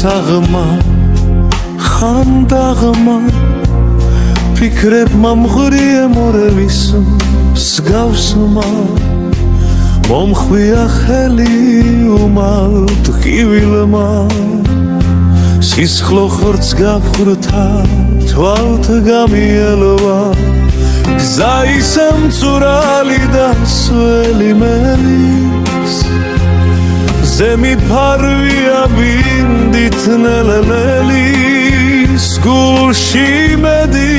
საღმა ხანდაღმა ფიქრებმა მღრიე მორევის მსგავსმა მომხვია ხელი უმალ ტკივილმა სისხლო ხორცს გაფხრთა თვალთ გამიელვა გზა ისე მწვრალი და სველი მელის ზემი ფარვია ბინდით ნელელის გულში მედი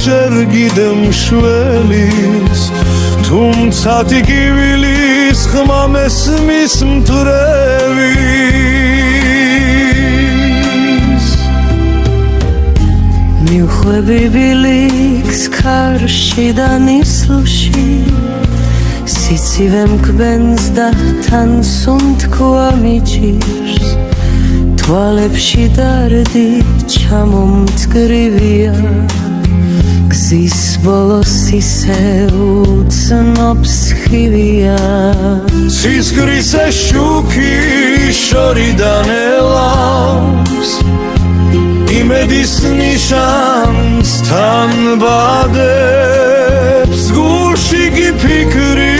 ჯერ კიდევ მშველის თუმცა ტკივილის ხმა მესმის მტვრევის მივხვები ბილიქს ქარში და ნისლში სიცივე მკბენს და თან სუნთქვა მიჭირს თვალებში დარდი ჩამომწკრივია გზის ბოლოს ისე უცნობს ხივია ცისკრის შუქი შორიდან ელავს იმედის ნიშანს თან ბადებს გულში გიფიქრი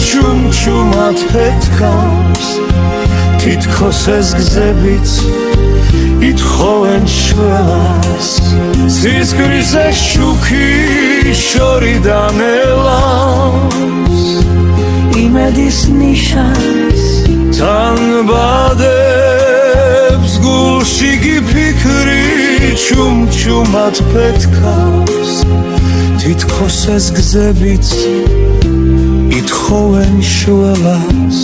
ჩუმჩუმად ფეთქავს თითქოს ეს გზებიც ითხოვენ შველას ცისკრის შუქი შორიდან ელავს იმედის ნიშანს თან ბადებს გულში გიფიქრი ჩუმჩუმად ფეთქავს თითქოს ეს გზებიც ითხოვენ შველას